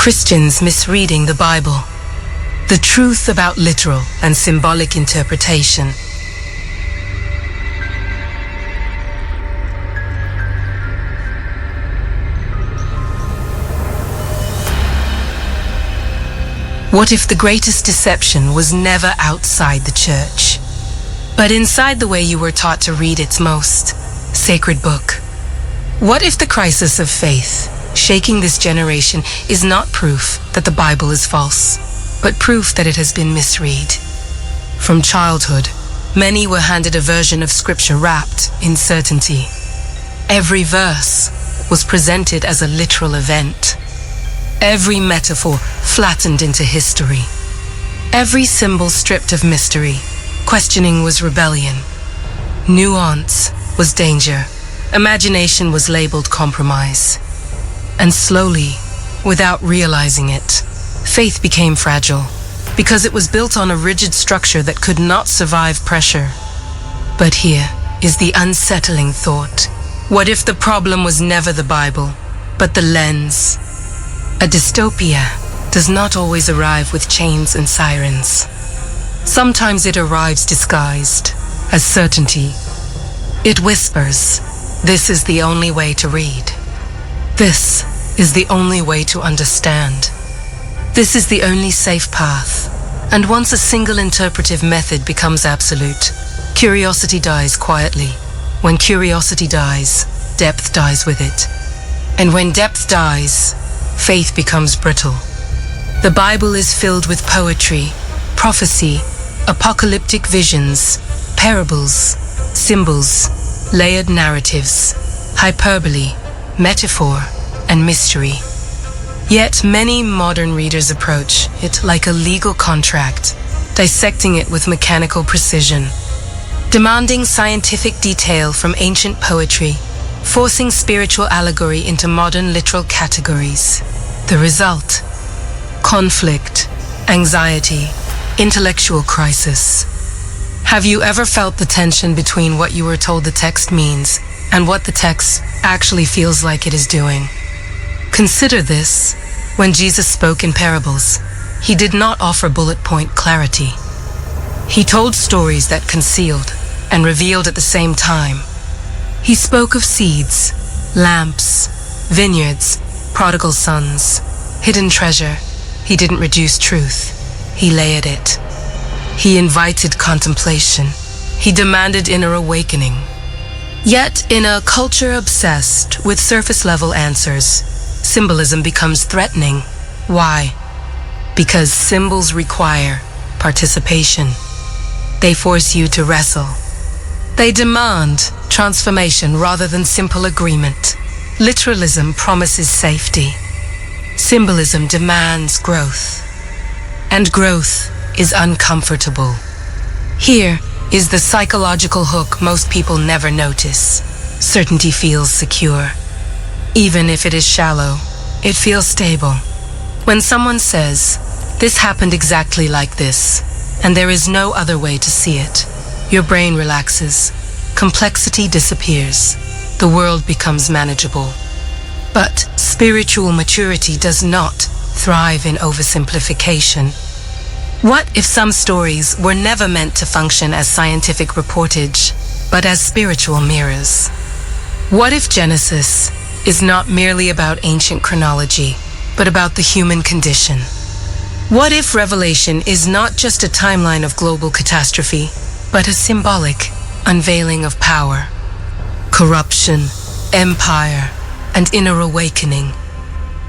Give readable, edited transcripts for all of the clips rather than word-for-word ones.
Christians misreading the Bible. The truth about literal and symbolic interpretation. What if the greatest deception was never outside the church, but inside the way you were taught to read its most sacred book? What if the crisis of faith shaking this generation is not proof that the Bible is false, but proof that it has been misread? From childhood, many were handed a version of Scripture wrapped in certainty. Every verse was presented as a literal event. Every metaphor flattened into history. Every symbol stripped of mystery. Questioning was rebellion. Nuance was danger. Imagination was labeled compromise. And slowly, without realizing it, faith became fragile because it was built on a rigid structure that could not survive pressure. But here is the unsettling thought. What if the problem was never the Bible, but the lens? A dystopia does not always arrive with chains and sirens. Sometimes it arrives disguised as certainty. It whispers, "This is the only way to read. This is the only way to understand. This is the only safe path." And once a single interpretive method becomes absolute, curiosity dies quietly. When curiosity dies, depth dies with it. And when depth dies, faith becomes brittle. The Bible is filled with poetry, prophecy, apocalyptic visions, parables, symbols, layered narratives, hyperbole, metaphor, and mystery. Yet many modern readers approach it like a legal contract, dissecting it with mechanical precision, demanding scientific detail from ancient poetry, forcing spiritual allegory into modern literal categories. The result: conflict, anxiety, intellectual crisis. Have you ever felt the tension between what you were told the text means and what the text actually feels like it is doing? Consider this. When Jesus spoke in parables, he did not offer bullet point clarity. He told stories that concealed and revealed at the same time. He spoke of seeds, lamps, vineyards, prodigal sons, hidden treasure. He didn't reduce truth. He layered it. He invited contemplation. He demanded inner awakening. Yet, in a culture obsessed with surface-level answers, symbolism becomes threatening. Why? Because symbols require participation. They force you to wrestle. They demand transformation rather than simple agreement. Literalism promises safety. Symbolism demands growth. And growth is uncomfortable. Here is the psychological hook most people never notice. Certainty feels secure. Even if it is shallow, it feels stable. When someone says, "This happened exactly like this, and there is no other way to see it," your brain relaxes. Complexity disappears. The world becomes manageable. But spiritual maturity does not thrive in oversimplification. What if some stories were never meant to function as scientific reportage, but as spiritual mirrors? What if Genesis is not merely about ancient chronology, but about the human condition? What if Revelation is not just a timeline of global catastrophe, but a symbolic unveiling of power, corruption, empire, and inner awakening?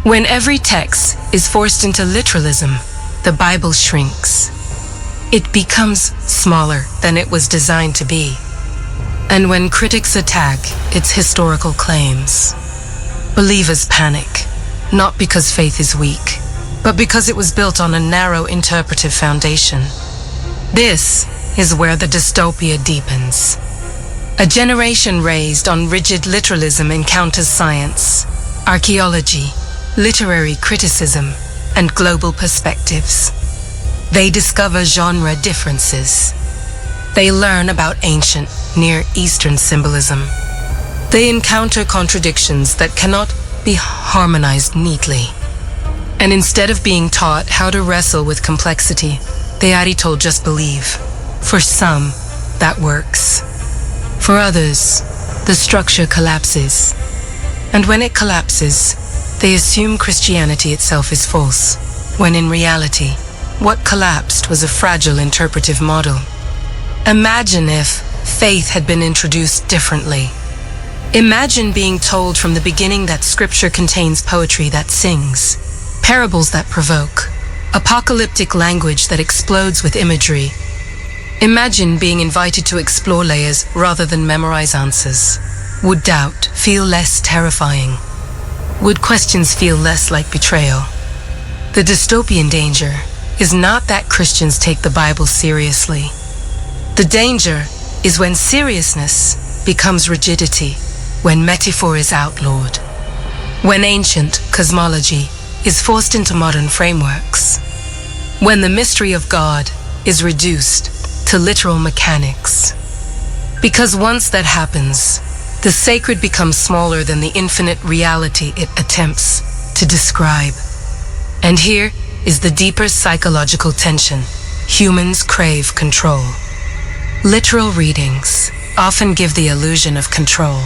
When every text is forced into literalism, the Bible shrinks. It becomes smaller than it was designed to be. And when critics attack its historical claims, believers panic, not because faith is weak, but because it was built on a narrow interpretive foundation. This is where the dystopia deepens. A generation raised on rigid literalism encounters science, archaeology, literary criticism, and global perspectives. They discover genre differences. They learn about ancient Near Eastern symbolism. They encounter contradictions that cannot be harmonized neatly. And instead of being taught how to wrestle with complexity, they are told just believe. For some, that works. For others, the structure collapses. And when it collapses, they assume Christianity itself is false, when in reality, what collapsed was a fragile interpretive model. Imagine if faith had been introduced differently. Imagine being told from the beginning that Scripture contains poetry that sings, parables that provoke, apocalyptic language that explodes with imagery. Imagine being invited to explore layers rather than memorize answers. Would doubt feel less terrifying? Would questions feel less like betrayal? The dystopian danger is not that Christians take the Bible seriously. The danger is when seriousness becomes rigidity, when metaphor is outlawed, when ancient cosmology is forced into modern frameworks, when the mystery of God is reduced to literal mechanics. Because once that happens, the sacred becomes smaller than the infinite reality it attempts to describe. And here is the deeper psychological tension. Humans crave control. Literal readings often give the illusion of control.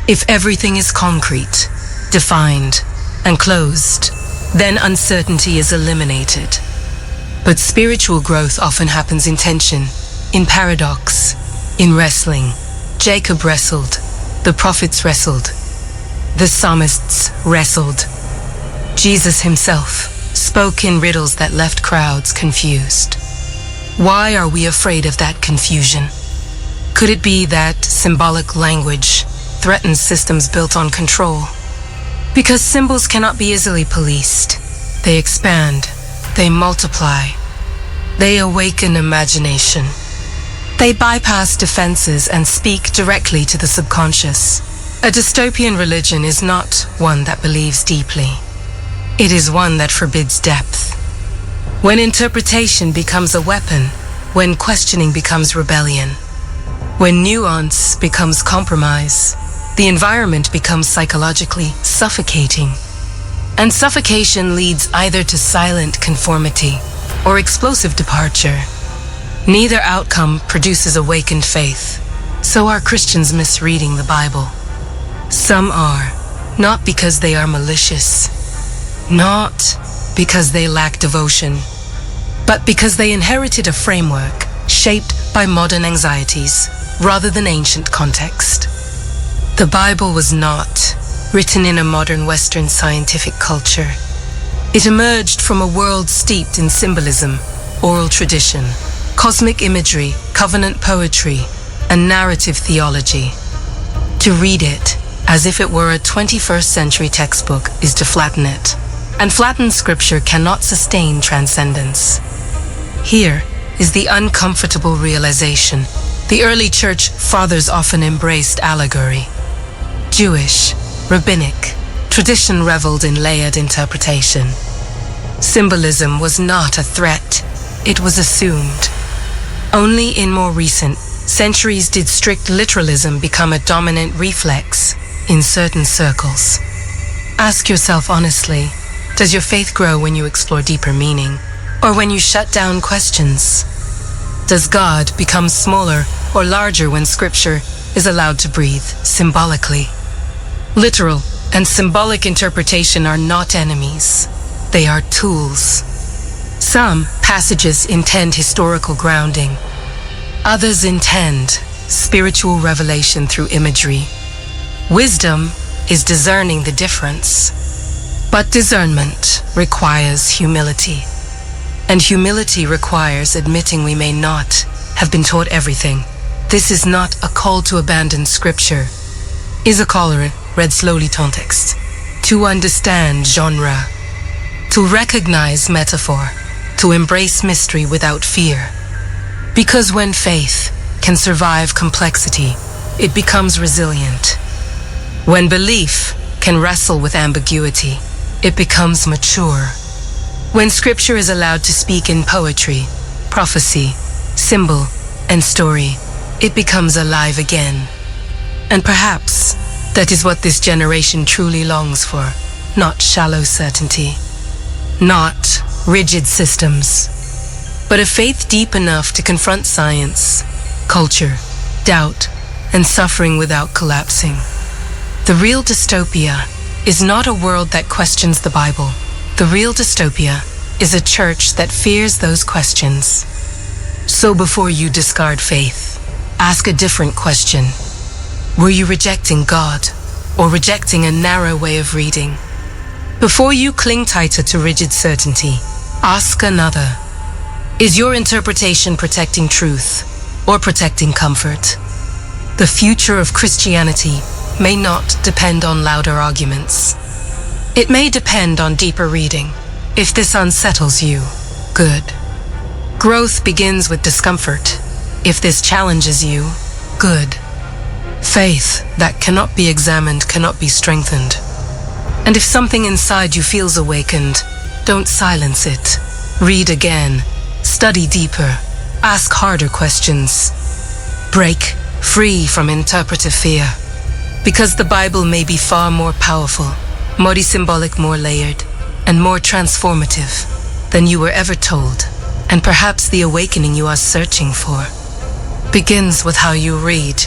If everything is concrete, defined, and closed, then uncertainty is eliminated. But spiritual growth often happens in tension, in paradox, in wrestling. Jacob wrestled, the prophets wrestled, the psalmists wrestled. Jesus himself spoke in riddles that left crowds confused. Why are we afraid of that confusion? Could it be that symbolic language threatens systems built on control? Because symbols cannot be easily policed. They expand, they multiply, they awaken imagination. They bypass defenses and speak directly to the subconscious. A dystopian religion is not one that believes deeply. It is one that forbids depth. When interpretation becomes a weapon, when questioning becomes rebellion, when nuance becomes compromise, the environment becomes psychologically suffocating. And suffocation leads either to silent conformity or explosive departure. Neither outcome produces awakened faith. So are Christians misreading the Bible? Some are, not because they are malicious, not because they lack devotion, but because they inherited a framework shaped by modern anxieties rather than ancient context. The Bible was not written in a modern Western scientific culture. It emerged from a world steeped in symbolism, oral tradition, cosmic imagery, covenant poetry, and narrative theology. To read it as if it were a 21st century textbook is to flatten it, and flattened scripture cannot sustain transcendence. Here is the uncomfortable realization. The early church fathers often embraced allegory. Jewish, rabbinic, tradition reveled in layered interpretation. Symbolism was not a threat, it was assumed. Only in more recent centuries did strict literalism become a dominant reflex in certain circles. Ask yourself honestly, does your faith grow when you explore deeper meaning, or when you shut down questions? Does God become smaller or larger when Scripture is allowed to breathe symbolically? Literal and symbolic interpretation are not enemies. They are tools. Some passages intend historical grounding. Others intend spiritual revelation through imagery. Wisdom is discerning the difference. But discernment requires humility. And humility requires admitting we may not have been taught everything. This is not a call to abandon Scripture. Is a call, read slowly context, to understand genre, to recognize metaphor, to embrace mystery without fear. Because when faith can survive complexity, it becomes resilient. When belief can wrestle with ambiguity, it becomes mature. When Scripture is allowed to speak in poetry, prophecy, symbol, and story, it becomes alive again. And perhaps that is what this generation truly longs for, not shallow certainty, not rigid systems, but a faith deep enough to confront science, culture, doubt, and suffering without collapsing. The real dystopia is not a world that questions the Bible. The real dystopia is a church that fears those questions. So before you discard faith, ask a different question. Were you rejecting God or rejecting a narrow way of reading? Before you cling tighter to rigid certainty, ask another. Is your interpretation protecting truth or protecting comfort? The future of Christianity may not depend on louder arguments. It may depend on deeper reading. If this unsettles you, good. Growth begins with discomfort. If this challenges you, good. Faith that cannot be examined cannot be strengthened. And if something inside you feels awakened, don't silence it. Read again, study deeper, ask harder questions. Break free from interpretive fear. Because the Bible may be far more powerful, more symbolic, more layered, and more transformative than you were ever told. And perhaps the awakening you are searching for begins with how you read.